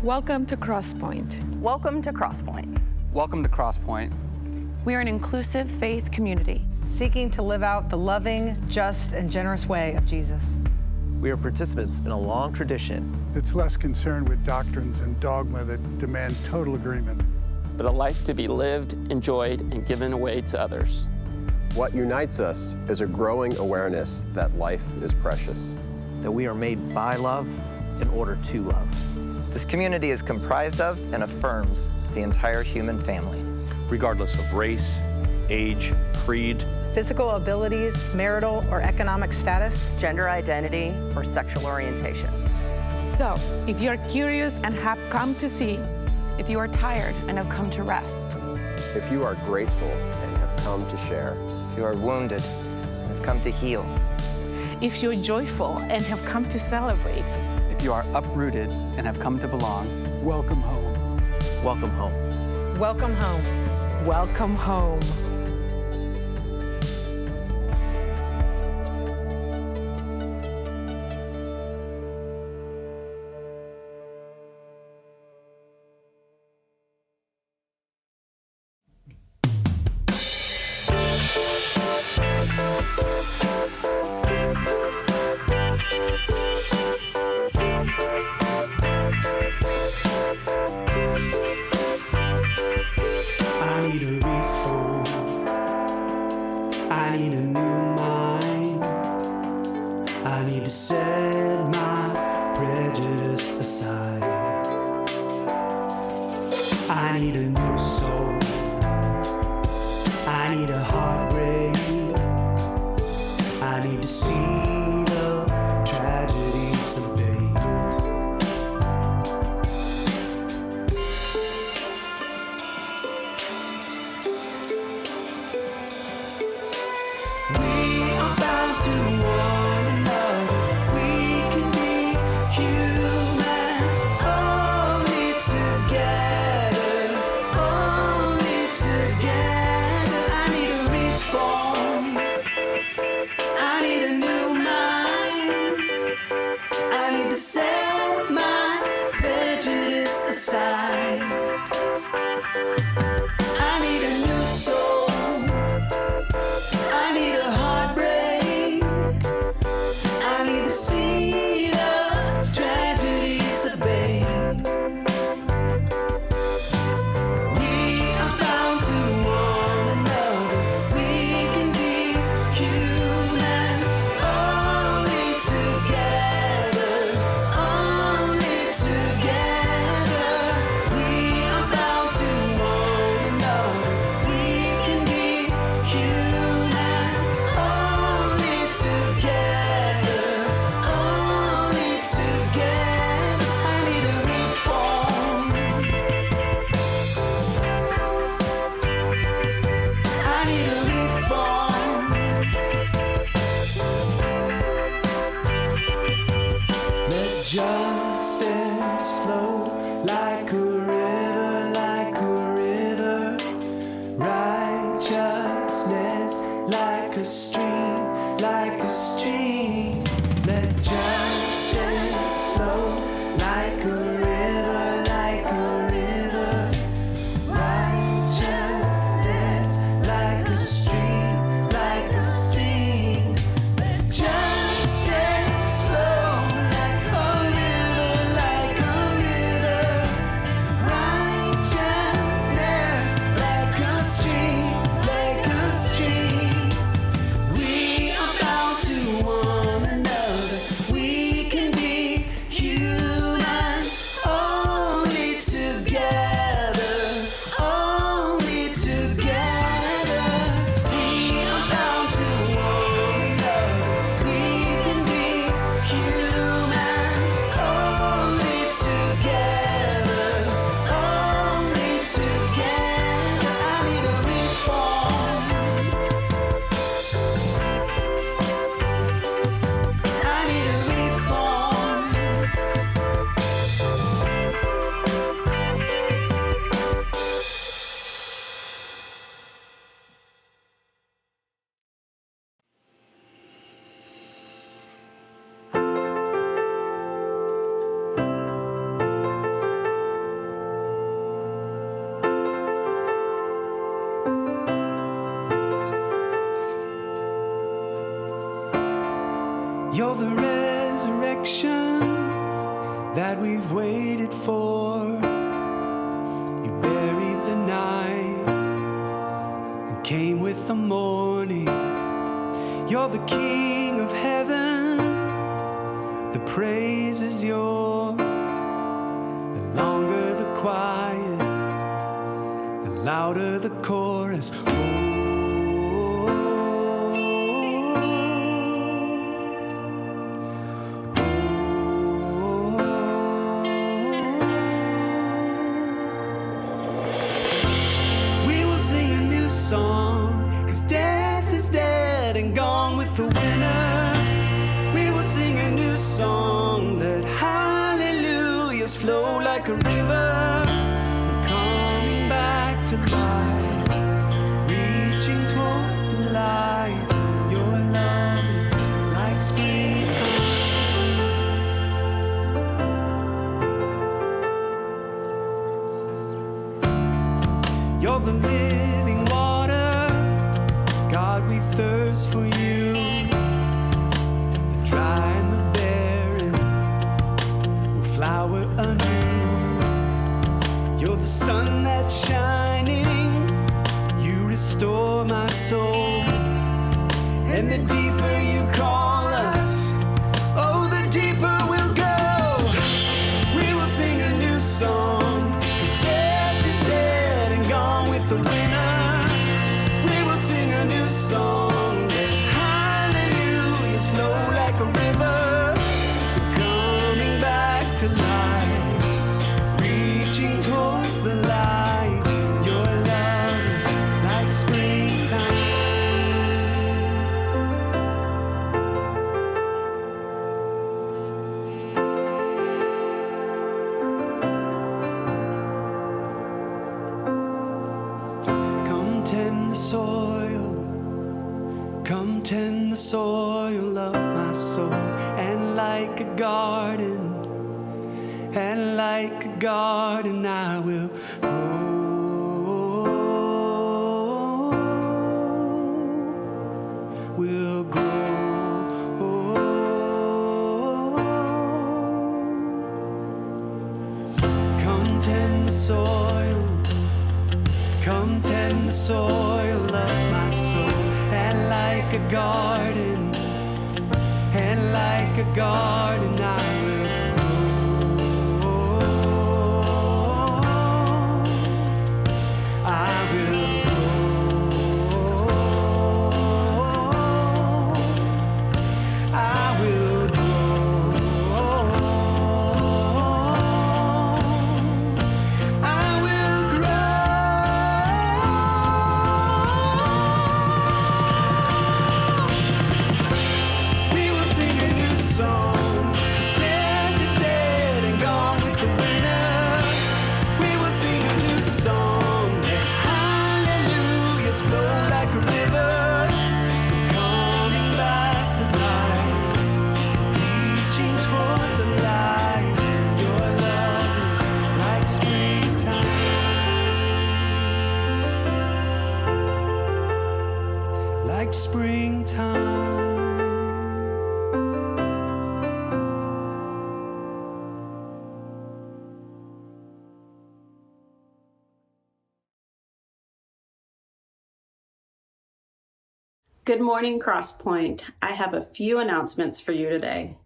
Welcome to Crosspointe. Welcome to Crosspointe. Welcome to Crosspointe. We are an inclusive faith community seeking to live out the loving, just, and generous way of Jesus. We are participants in a long tradition that's less concerned with doctrines and dogma that demand total agreement, but a life to be lived, enjoyed, and given away to others. What unites us is a growing awareness that life is precious. That we are made by love in order to love. This community is comprised of and affirms the entire human family. Regardless of race, age, creed, physical abilities, marital or economic status, gender identity, or sexual orientation. So, if you're curious and have come to see, if you are tired and have come to rest, if you are grateful and have come to share, if you are wounded and have come to heal, if you're joyful and have come to celebrate, if you are uprooted and have come to belong, welcome home. Welcome home. Welcome home. Welcome home. I need a refill. I need a new mind. I need to set my prejudice aside. I need a new soul. I need a heartbreak. I need to see the tragedies abate. Set my prejudice aside. I need a new soul. I need a heartbreak. I need to see the tragedies abate. We are bound to one another. We can be human only together. Justice flow like a river, like a river. Righteousness like a stream, like a stream. Let justice flow like a river, like a river. Righteousness like a stream, like a stream. Let justice flow like a river. You're the resurrection that we've waited for. You buried the night and came with the morning. You're the King of heaven, the praise is yours. The longer the quiet, the louder the chorus. Song, 'cause death is dead and gone with the winner. We will sing a new song, let hallelujahs flow like a river. We're coming back to life, reaching towards the light. Your love is like springtime. You're the living water, God, we thirst for you. The dry and the barren will flower anew. You're the sun that's shining, you restore my soul. And the deeper you call us, oh, the deeper we'll go. We will sing a new song, 'cause death is dead and gone with the winner. A new song, let hallelujahs flow like a river. We're coming back to life, reaching towards the light. Your love is like springtime. Come tend the soil, come tend the soil of my soul, and like a garden I will grow, will grow. Come tend the soil, come tend the soil of my soul, and like a garden I will grow. I will grow. I will grow. I will grow. We will sing a new song, 'cause death is dead and gone with the winner. We will sing a new song, let hallelujahs flow like a river. We're coming back to life, reaching towards the light. Your love is like springtime, like springtime. Good morning, Crosspointe. I have a few announcements for you today.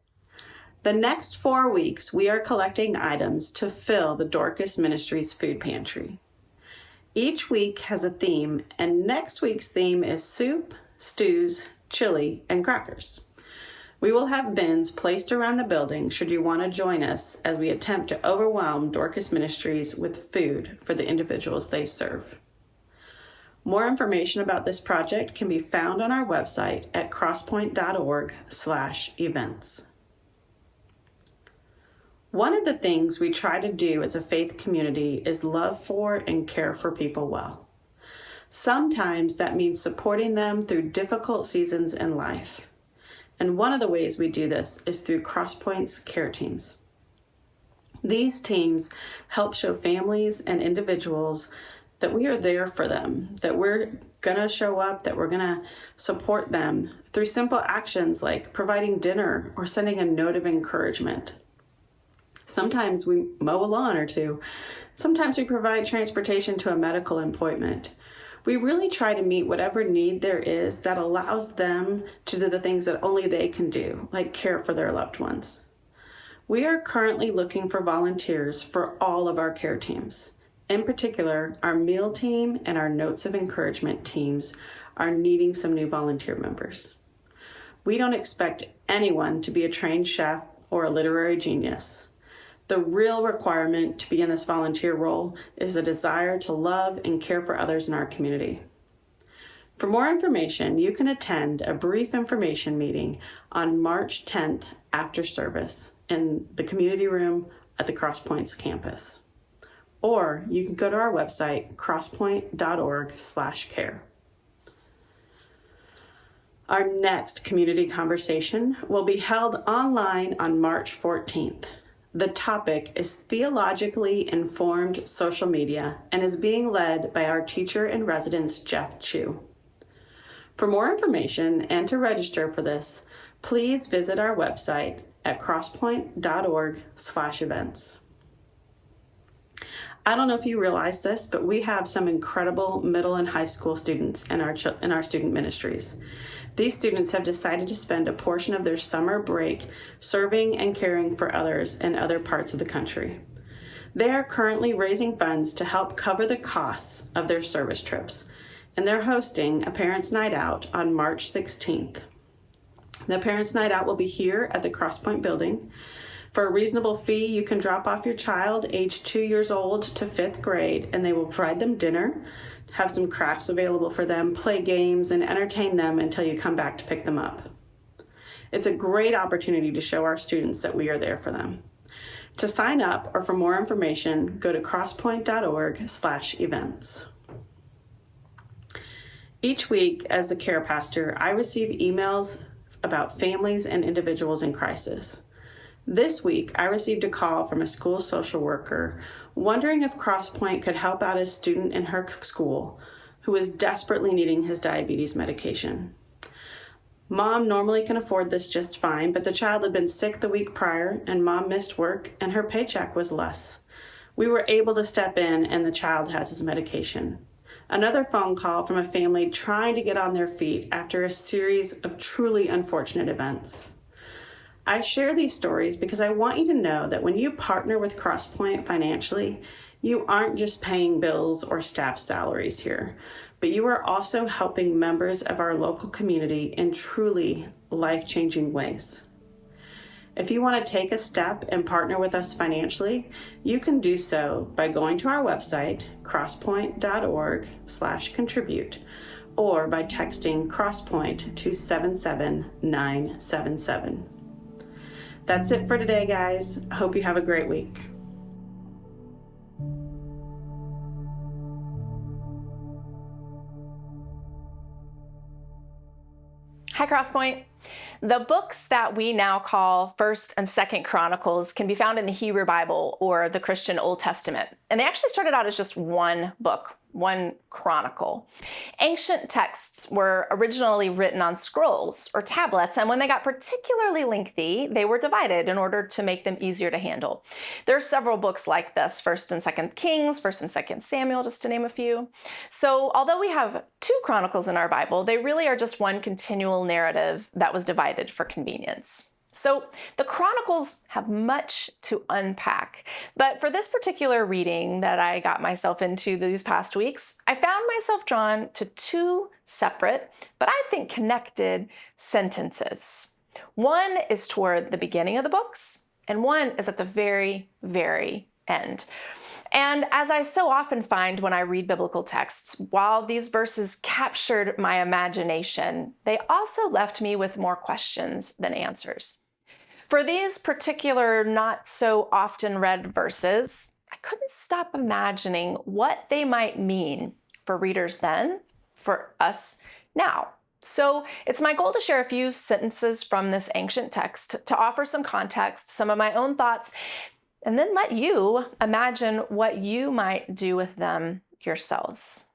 The next 4 weeks, we are collecting items to fill the Dorcas Ministries food pantry. Each week has a theme, and next week's theme is soup, stews, chili, and crackers. We will have bins placed around the building should you want to join us as we attempt to overwhelm Dorcas Ministries with food for the individuals they serve. More information about this project can be found on our website at crosspointe.org/events. One of the things we try to do as a faith community is love for and care for people well. Sometimes that means supporting them through difficult seasons in life. And one of the ways we do this is through Crosspointe's care teams. These teams help show families and individuals that we are there for them, that we're going to show up, that we're going to support them through simple actions like providing dinner or sending a note of encouragement. Sometimes we mow a lawn or two. Sometimes we provide transportation to a medical appointment. We really try to meet whatever need there is that allows them to do the things that only they can do, like care for their loved ones. We are currently looking for volunteers for all of our care teams. In particular, our meal team and our notes of encouragement teams are needing some new volunteer members. We don't expect anyone to be a trained chef or a literary genius. The real requirement to be in this volunteer role is a desire to love and care for others in our community. For more information, you can attend a brief information meeting on March 10th after service in the community room at the Crosspointe campus. Or you can go to our website, crosspoint.org/care. Our next community conversation will be held online on March 14th. The topic is theologically informed social media and is being led by our teacher in residence, Jeff Chu. For more information and to register for this, please visit our website at crosspoint.org/events. I don't know if you realize this, but we have some incredible middle and high school students in our student ministries. These students have decided to spend a portion of their summer break serving and caring for others in other parts of the country. They are currently raising funds to help cover the costs of their service trips, and they're hosting a Parents' Night Out on March 16th. The Parents' Night Out will be here at the Crosspointe building. For a reasonable fee, you can drop off your child aged 2 years old to 5th grade, and they will provide them dinner, have some crafts available for them, play games, and entertain them until you come back to pick them up. It's a great opportunity to show our students that we are there for them. To sign up or for more information, go to crosspoint.org/events. Each week, as the care pastor, I receive emails about families and individuals in crisis. This week, I received a call from a school social worker wondering if Crosspointe could help out a student in her school who was desperately needing his diabetes medication. Mom normally can afford this just fine, but the child had been sick the week prior and Mom missed work and her paycheck was less. We were able to step in and the child has his medication. Another phone call from a family trying to get on their feet after a series of truly unfortunate events. I share these stories because I want you to know that when you partner with Crosspointe financially, you aren't just paying bills or staff salaries here, but you are also helping members of our local community in truly life-changing ways. If you want to take a step and partner with us financially, you can do so by going to our website, crosspoint.org/contribute, or by texting Crosspointe to 77977. That's it for today, guys. I hope you have a great week. Hi, Crosspointe. The books that we now call 1st and 2nd Chronicles can be found in the Hebrew Bible or the Christian Old Testament. And they actually started out as just one book, one chronicle. Ancient texts were originally written on scrolls or tablets, and when they got particularly lengthy, they were divided in order to make them easier to handle. There are several books like this, 1st and 2nd Kings, 1st and 2nd Samuel, just to name a few. So although we have 2 chronicles in our Bible, they really are just one continual narrative that was divided for convenience. So the Chronicles have much to unpack, but for this particular reading that I got myself into these past weeks, I found myself drawn to 2 separate, but I think connected sentences. One is toward the beginning of the books, and one is at the very, very end. And as I so often find when I read biblical texts, while these verses captured my imagination, they also left me with more questions than answers. For these particular not so often read verses, I couldn't stop imagining what they might mean for readers then, for us now. So it's my goal to share a few sentences from this ancient text to offer some context, some of my own thoughts, and then let you imagine what you might do with them yourselves.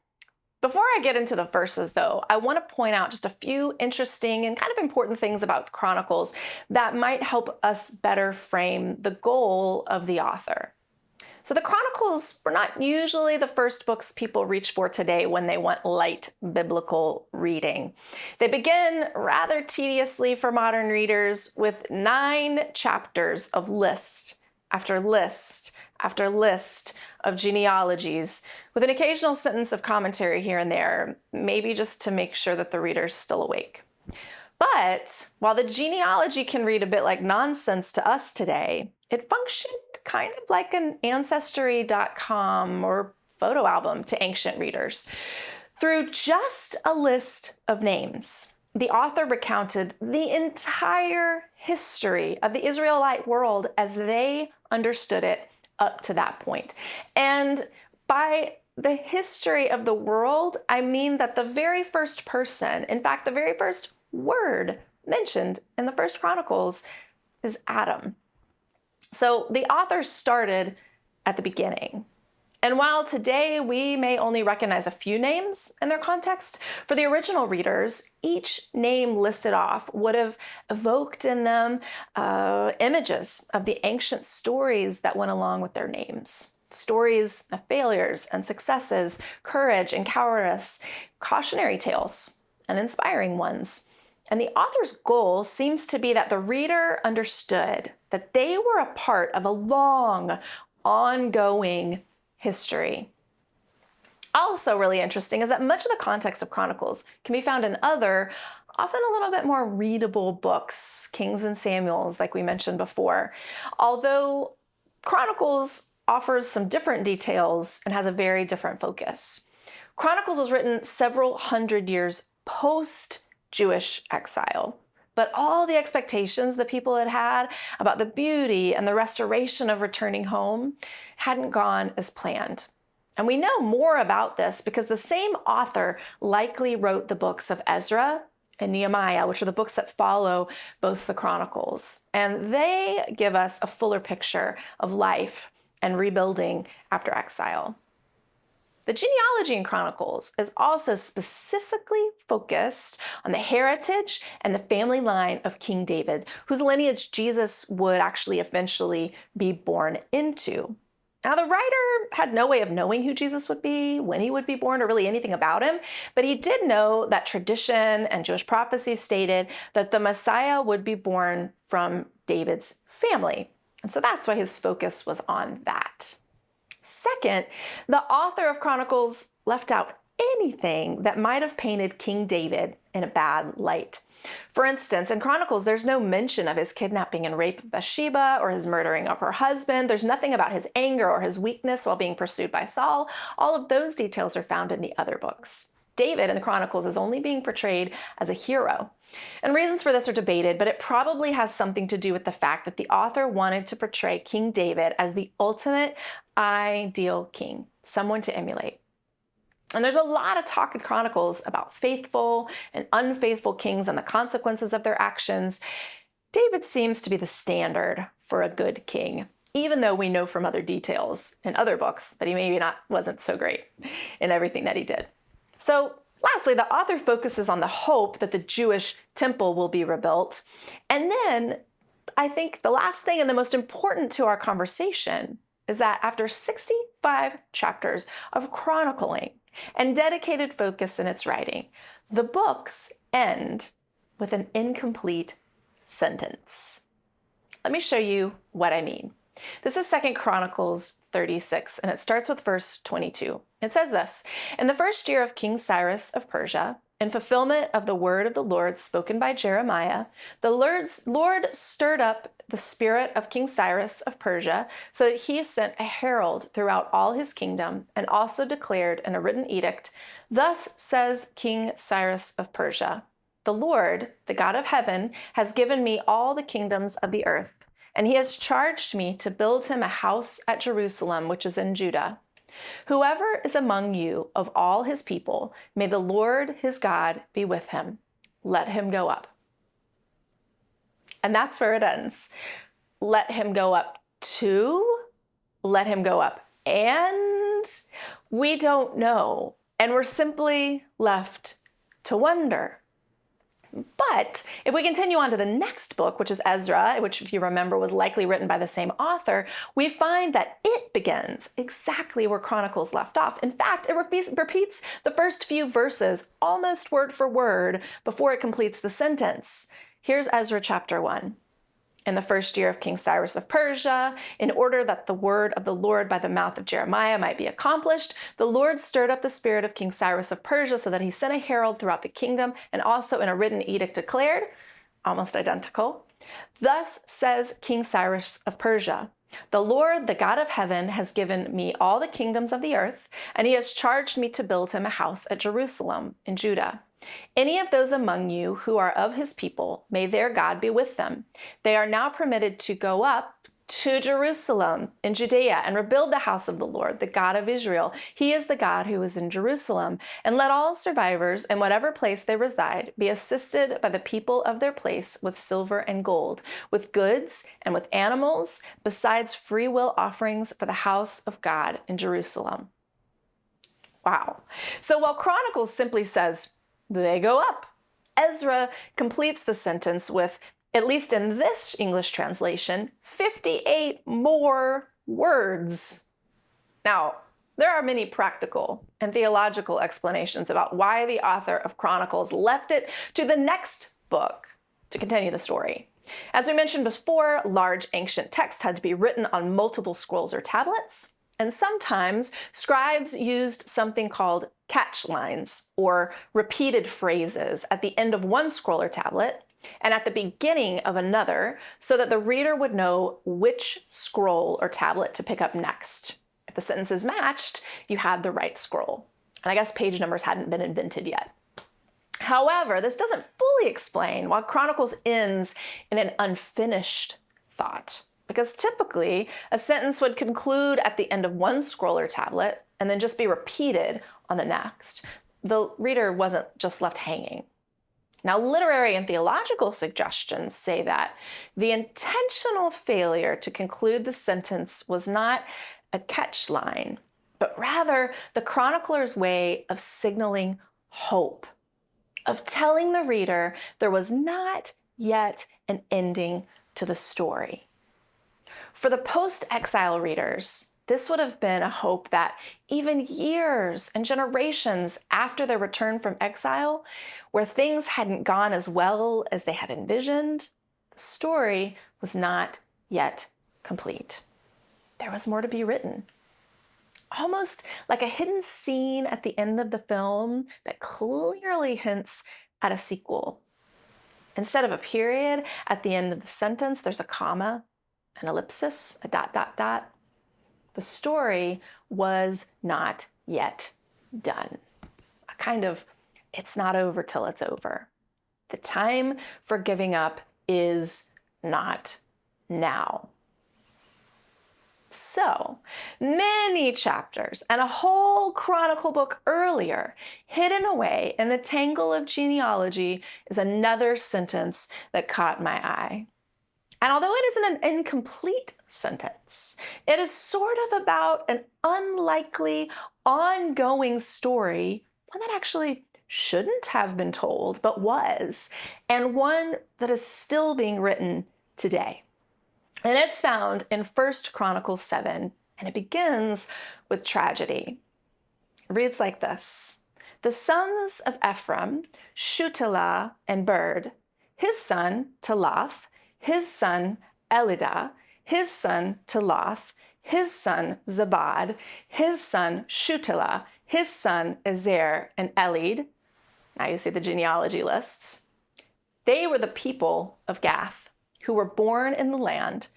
Before I get into the verses, though, I want to point out just a few interesting and kind of important things about the Chronicles that might help us better frame the goal of the author. So the Chronicles were not usually the first books people reach for today when they want light biblical reading. They begin rather tediously for modern readers with 9 chapters of list after list after list of genealogies, with an occasional sentence of commentary here and there, maybe just to make sure that the reader's still awake. But while the genealogy can read a bit like nonsense to us today, it functioned kind of like an Ancestry.com or photo album to ancient readers. Through just a list of names, the author recounted the entire history of the Israelite world as they understood it up to that point. And by the history of the world, I mean that the very first person, in fact, the very first word mentioned in the First Chronicles is Adam. So the author started at the beginning. And while today we may only recognize a few names in their context, for the original readers, each name listed off would have evoked in them images of the ancient stories that went along with their names. Stories of failures and successes, courage and cowardice, cautionary tales, and inspiring ones. And the author's goal seems to be that the reader understood that they were a part of a long, ongoing history. Also really interesting is that much of the context of Chronicles can be found in other, often a little bit more readable books, Kings and Samuels, like we mentioned before. Although Chronicles offers some different details and has a very different focus. Chronicles was written several hundred years post-Jewish exile. But all the expectations that people had had about the beauty and the restoration of returning home hadn't gone as planned. And we know more about this because the same author likely wrote the books of Ezra and Nehemiah, which are the books that follow both the Chronicles. And they give us a fuller picture of life and rebuilding after exile. The genealogy in Chronicles is also specifically focused on the heritage and the family line of King David, whose lineage Jesus would actually eventually be born into. Now, the writer had no way of knowing who Jesus would be, when he would be born, or really anything about him, but he did know that tradition and Jewish prophecy stated that the Messiah would be born from David's family. And so that's why his focus was on that. Second, the author of Chronicles left out anything that might have painted King David in a bad light. For instance, in Chronicles, there's no mention of his kidnapping and rape of Bathsheba or his murdering of her husband. There's nothing about his anger or his weakness while being pursued by Saul. All of those details are found in the other books. David in the Chronicles is only being portrayed as a hero. And reasons for this are debated, but it probably has something to do with the fact that the author wanted to portray King David as the ultimate ideal king, someone to emulate. And there's a lot of talk in Chronicles about faithful and unfaithful kings and the consequences of their actions. David seems to be the standard for a good king, even though we know from other details in other books that he wasn't so great in everything that he did. So lastly, the author focuses on the hope that the Jewish temple will be rebuilt. And then I think the last thing and the most important to our conversation is that after 65 chapters of chronicling and dedicated focus in its writing, the books end with an incomplete sentence. Let me show you what I mean. This is 2 Chronicles 36, and it starts with verse 22. It says this: "In the first year of King Cyrus of Persia, in fulfillment of the word of the Lord spoken by Jeremiah, the Lord stirred up the spirit of King Cyrus of Persia, so that he sent a herald throughout all his kingdom, and also declared in a written edict, 'Thus says King Cyrus of Persia, the Lord, the God of heaven, has given me all the kingdoms of the earth, and he has charged me to build him a house at Jerusalem, which is in Judah. Whoever is among you of all his people, may the Lord his God be with him. Let him go up.'" And that's where it ends. Let him go up to, let him go up and, We don't know, and we're simply left to wonder. But if we continue on to the next book, which is Ezra, which, if you remember, was likely written by the same author, we find that it begins exactly where Chronicles left off. In fact, it repeats the first few verses almost word for word before it completes the sentence. Here's Ezra chapter 1. In the first year of King Cyrus of Persia, in order that the word of the Lord by the mouth of Jeremiah might be accomplished, the Lord stirred up the spirit of King Cyrus of Persia so that he sent a herald throughout the kingdom and also in a written edict declared, almost identical, thus says King Cyrus of Persia, the Lord, the God of heaven, has given me all the kingdoms of the earth, and he has charged me to build him a house at Jerusalem in Judah. Any of those among you who are of his people, may their God be with them. They are now permitted to go up to Jerusalem in Judea and rebuild the house of the Lord, the God of Israel. He is the God who is in Jerusalem. And let all survivors in whatever place they reside be assisted by the people of their place with silver and gold, with goods and with animals, besides free will offerings for the house of God in Jerusalem. Wow. So while Chronicles simply says, they go up, Ezra completes the sentence with, at least in this English translation, 58 more words. Now, there are many practical and theological explanations about why the author of Chronicles left it to the next book to continue the story. As we mentioned before, large ancient texts had to be written on multiple scrolls or tablets, and sometimes scribes used something called catch lines, or repeated phrases, at the end of one scroll or tablet and at the beginning of another, so that the reader would know which scroll or tablet to pick up next. If the sentences matched, you had the right scroll. And I guess page numbers hadn't been invented yet. However, this doesn't fully explain why Chronicles ends in an unfinished thought, because typically a sentence would conclude at the end of one scroll or tablet and then just be repeated on the next. The reader wasn't just left hanging. Now, literary and theological suggestions say that the intentional failure to conclude the sentence was not a catch line, but rather the chronicler's way of signaling hope, of telling the reader there was not yet an ending to the story. For the post-exile readers, this would have been a hope that even years and generations after their return from exile, where things hadn't gone as well as they had envisioned, the story was not yet complete. There was more to be written. Almost like a hidden scene at the end of the film that clearly hints at a sequel. Instead of a period at the end of the sentence, there's a comma, an ellipsis, a ... The story was not yet done. A kind of, it's not over till it's over. The time for giving up is not now. So, many chapters and a whole chronicle book earlier, hidden away in the tangle of genealogy, is another sentence that caught my eye. And although it isn't an incomplete sentence, it is sort of about an unlikely, ongoing story, one that actually shouldn't have been told, but was, and one that is still being written today. And it's found in 1 Chronicles 7, and it begins with tragedy. It reads like this: The sons of Ephraim, Shutelah and Bird, his son Telath, his son Elidah, his son Teloth, his son Zabad, his son Shutelah, his son Ezer, and Elid. Now you see the genealogy lists. They were the people of Gath, who were born in the land.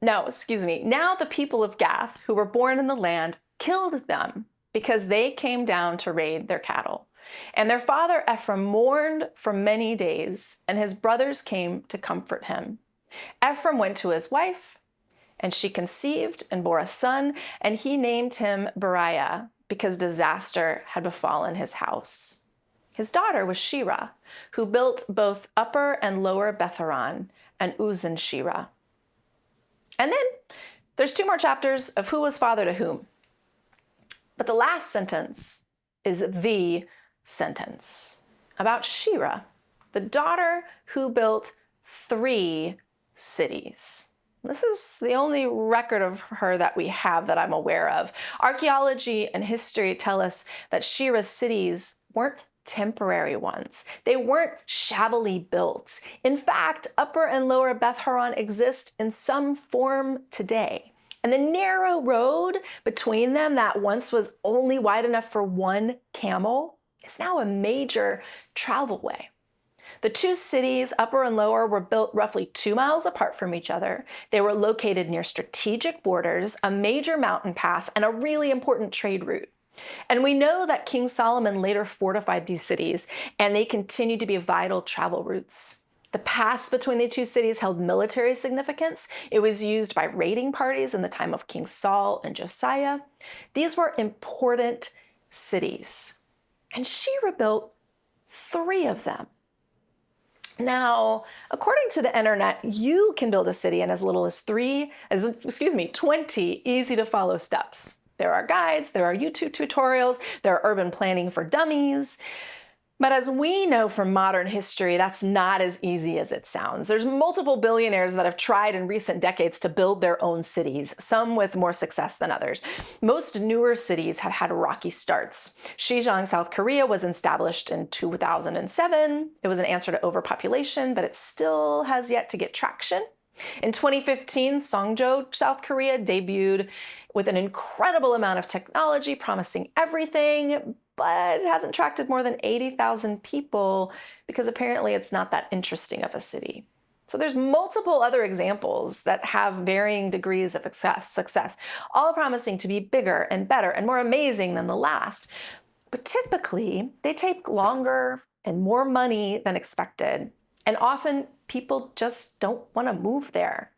Now the people of Gath, who were born in the land, killed them because they came down to raid their cattle. And their father Ephraim mourned for many days, and his brothers came to comfort him. Ephraim went to his wife, and she conceived and bore a son, and he named him Beriah, because disaster had befallen his house. His daughter was Shira, who built both Upper and Lower Betharan and Uzan Shira. And then there's 2 more chapters of who was father to whom. But the last sentence is the sentence about Shira, the daughter who built 3 cities. This is the only record of her that we have that I'm aware of. Archaeology and history tell us that Shira's cities weren't temporary ones. They weren't shabbily built. In fact, Upper and Lower Beth Horon exist in some form today. And the narrow road between them that once was only wide enough for one camel is now a major travel way. The 2 cities, Upper and Lower, were built roughly 2 miles apart from each other. They were located near strategic borders, a major mountain pass, and a really important trade route. And we know that King Solomon later fortified these cities, and they continue to be vital travel routes. The pass between the 2 cities held military significance. It was used by raiding parties in the time of King Saul and Josiah. These were important cities. And Shira built 3 of them. Now, according to the internet, you can build a city in as little as 20 easy to follow steps. There are guides, there are YouTube tutorials, there are urban planning for dummies. But as we know from modern history, that's not as easy as it sounds. There's multiple billionaires that have tried in recent decades to build their own cities, some with more success than others. Most newer cities have had rocky starts. Sejong, South Korea was established in 2007. It was an answer to overpopulation, but it still has yet to get traction. In 2015, Songjo, South Korea, debuted with an incredible amount of technology, promising everything, but it hasn't attracted more than 80,000 people because apparently it's not that interesting of a city. So there's multiple other examples that have varying degrees of success, all promising to be bigger and better and more amazing than the last. But typically, they take longer and more money than expected. And often people just don't want to move there.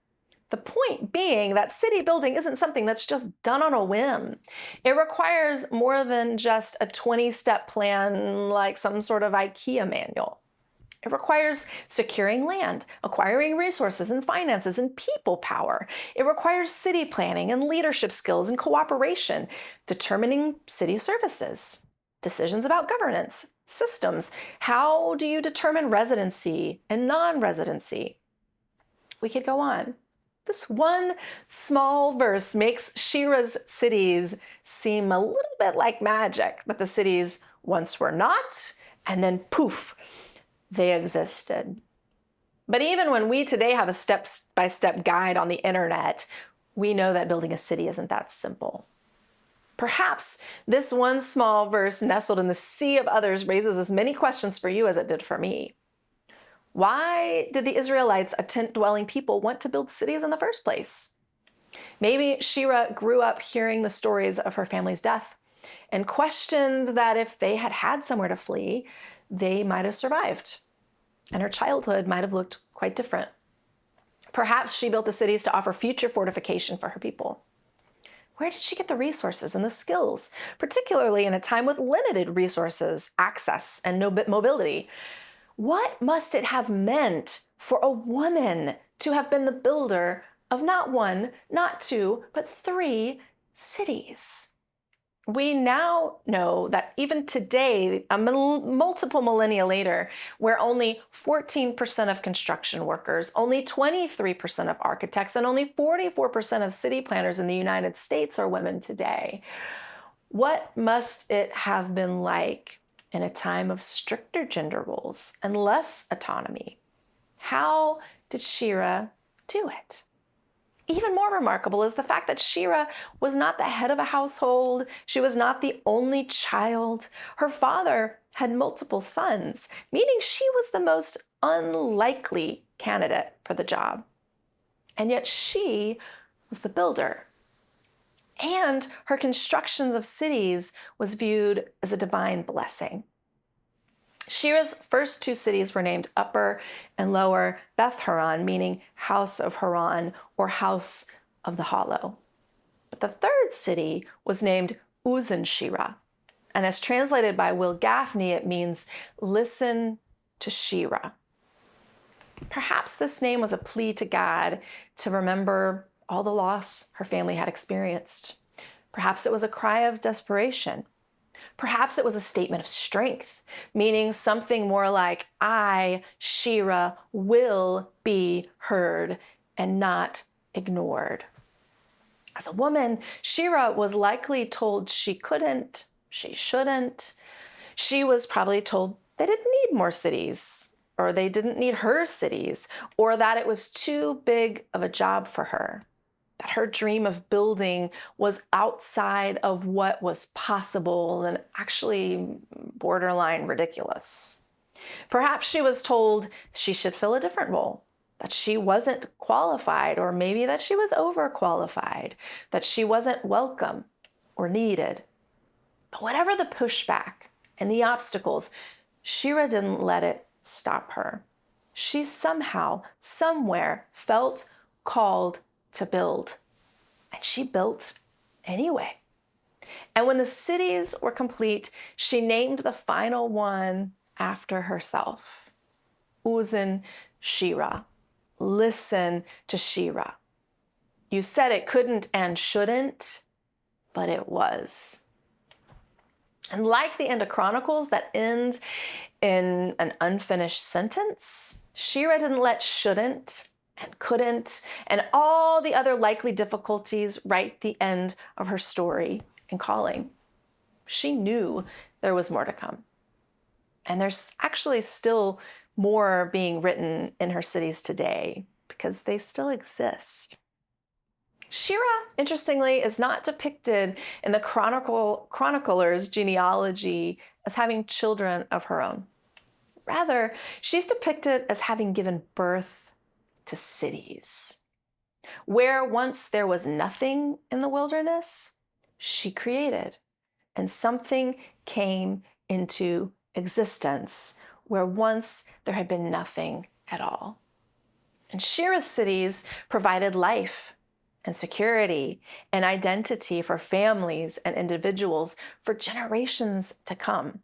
The point being that city building isn't something that's just done on a whim. It requires more than just a 20-step plan like some sort of IKEA manual. It requires securing land, acquiring resources and finances and people power. It requires city planning and leadership skills and cooperation, determining city services, decisions about governance, systems. How do you determine residency and non-residency? We could go on. This one small verse makes Shira's cities seem a little bit like magic, that the cities once were not, and then poof, they existed. But even when we today have a step-by-step guide on the internet, we know that building a city isn't that simple. Perhaps this one small verse nestled in the sea of others raises as many questions for you as it did for me. Why did the Israelites, a tent-dwelling people, want to build cities in the first place? Maybe Shira grew up hearing the stories of her family's death and questioned that if they had had somewhere to flee, they might have survived, and her childhood might have looked quite different. Perhaps she built the cities to offer future fortification for her people. Where did she get the resources and the skills, particularly in a time with limited resources, access, and mobility? What must it have meant for a woman to have been the builder of not 1, not 2, but 3 cities? We now know that even today, multiple millennia later, where only 14% of construction workers, only 23% of architects, and only 44% of city planners in the United States are women today, what must it have been like in a time of stricter gender roles and less autonomy? How did Shira do it? Even more remarkable is the fact that Shira was not the head of a household. She was not the only child. Her father had multiple sons, meaning she was the most unlikely candidate for the job. And yet she was the builder. And her constructions of cities was viewed as a divine blessing. Shira's first 2 cities were named Upper and Lower Beth Horon, meaning House of Horon or House of the Hollow. But the 3rd city was named Uzen Shira, and as translated by Will Gaffney, it means listen to Shira. Perhaps this name was a plea to God to remember all the loss her family had experienced. Perhaps it was a cry of desperation. Perhaps it was a statement of strength, meaning something more like, I, Shira, will be heard and not ignored. As a woman, Shira was likely told she couldn't, she shouldn't. She was probably told they didn't need more cities, or they didn't need her cities, or that it was too big of a job for her, that her dream of building was outside of what was possible and actually borderline ridiculous. Perhaps she was told she should fill a different role, that she wasn't qualified, or maybe that she was overqualified, that she wasn't welcome or needed. But whatever the pushback and the obstacles, Shira didn't let it stop her. She somehow, somewhere felt called to build. And she built anyway. And when the cities were complete, she named the final one after herself. Uzin Shira. Listen to Shira. You said it couldn't and shouldn't, but it was. And like the end of Chronicles that ends in an unfinished sentence, Shira didn't let shouldn't and couldn't and all the other likely difficulties write the end of her story and calling. She knew there was more to come. And there's actually still more being written in her cities today because they still exist. Shira, interestingly, is not depicted in the chronicler's genealogy as having children of her own. Rather, she's depicted as having given birth to cities. Where once there was nothing in the wilderness, she created, and something came into existence where once there had been nothing at all. And Shira's cities provided life and security and identity for families and individuals for generations to come.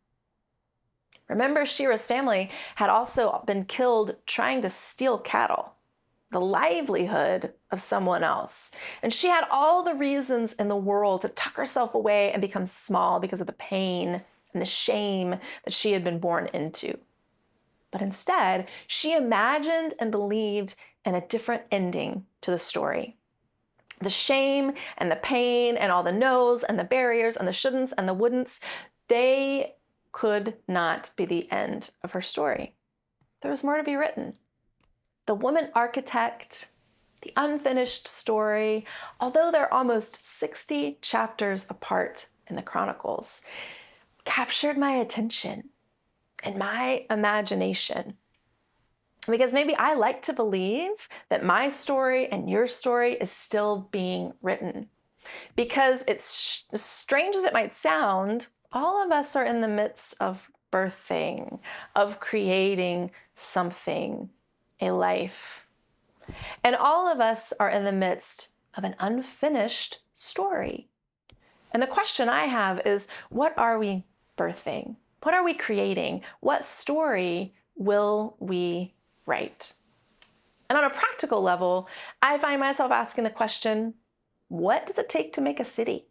Remember, Shira's family had also been killed trying to steal cattle, the livelihood of someone else. And she had all the reasons in the world to tuck herself away and become small because of the pain and the shame that she had been born into. But instead, she imagined and believed in a different ending to the story. The shame and the pain and all the no's and the barriers and the shouldn'ts and the wouldn'ts, they could not be the end of her story. There was more to be written. The woman architect, the unfinished story, although they're almost 60 chapters apart in the Chronicles, captured my attention and my imagination. Because maybe I like to believe that my story and your story is still being written. Because it's as strange as it might sound, all of us are in the midst of birthing, of creating something, a life. And all of us are in the midst of an unfinished story. And the question I have is, what are we birthing? What are we creating? What story will we write? And on a practical level, I find myself asking the question, what does it take to make a city?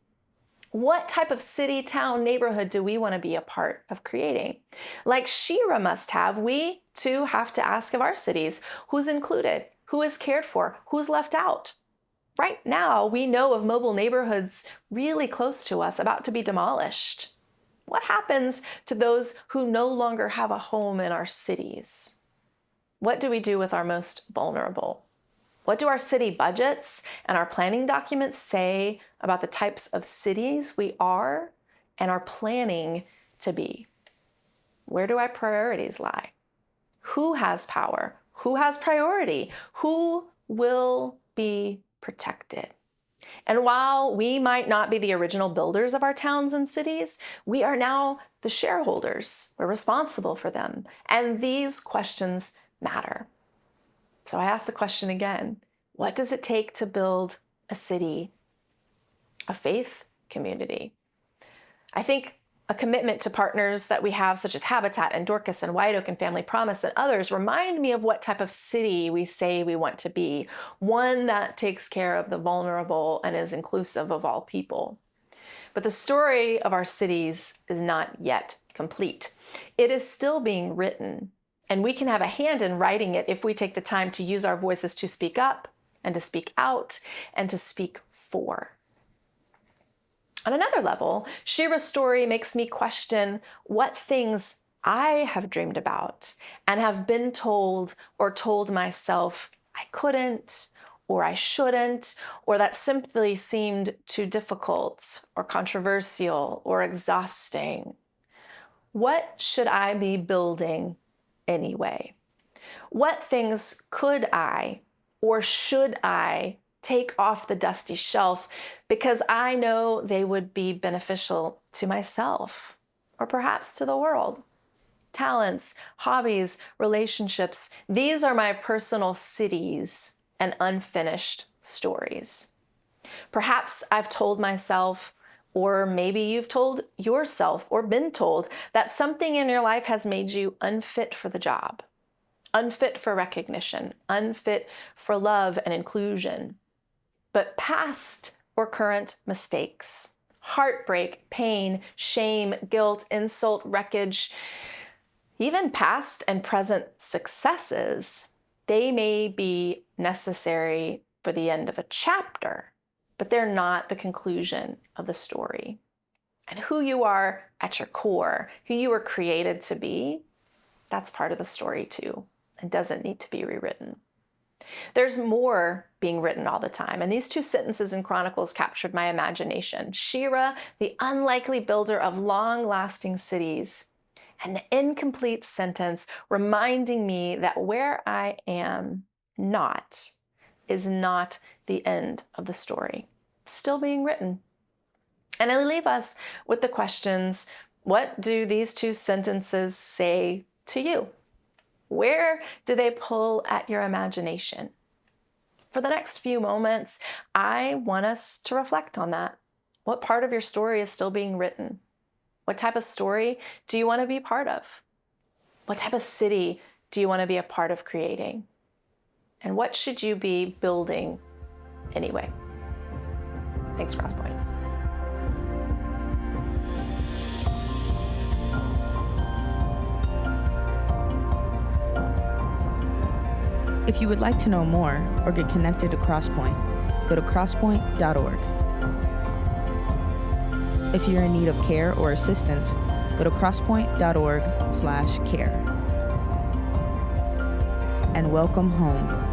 What type of city, town, neighborhood do we want to be a part of creating? Like Shira must have, we too have to ask of our cities, who's included, who is cared for, who's left out. Right now, we know of mobile neighborhoods really close to us about to be demolished. What happens to those who no longer have a home in our cities? What do we do with our most vulnerable? What do our city budgets and our planning documents say about the types of cities we are and are planning to be? Where do our priorities lie? Who has power? Who has priority? Who will be protected? And while we might not be the original builders of our towns and cities, we are now the shareholders. We're responsible for them. And these questions matter. So I ask the question again, what does it take to build a city, a faith community? I think a commitment to partners that we have, such as Habitat and Dorcas and White Oak and Family Promise and others, remind me of what type of city we say we want to be. One that takes care of the vulnerable and is inclusive of all people. But the story of our cities is not yet complete. It is still being written, and we can have a hand in writing it if we take the time to use our voices to speak up and to speak out and to speak for. On another level, Shira's story makes me question what things I have dreamed about and have been told or told myself I couldn't, or I shouldn't, or that simply seemed too difficult or controversial or exhausting. What should I be building anyway? What things could I or should I take off the dusty shelf because I know they would be beneficial to myself or perhaps to the world? Talents, hobbies, relationships, these are my personal cities and unfinished stories. Perhaps I've told myself, or maybe you've told yourself or been told, that something in your life has made you unfit for the job, unfit for recognition, unfit for love and inclusion. But past or current mistakes, heartbreak, pain, shame, guilt, insult, wreckage, even past and present successes, they may be necessary for the end of a chapter, but they're not the conclusion of the story. And who you are at your core, who you were created to be, that's part of the story too, and doesn't need to be rewritten. There's more being written all the time, and these two sentences in Chronicles captured my imagination. Shira, the unlikely builder of long-lasting cities, and the incomplete sentence reminding me that where I am not is not the end of the story. It's still being written. And I leave us with the questions, what do these two sentences say to you? Where do they pull at your imagination? For the next few moments, I want us to reflect on that. What part of your story is still being written? What type of story do you want to be part of? What type of city do you want to be a part of creating? And what should you be building anyway? Thanks, Crosspointe. If you would like to know more or get connected to Crosspointe, go to crosspointenc.org. If you're in need of care or assistance, go to crosspointe.org/care. And welcome home.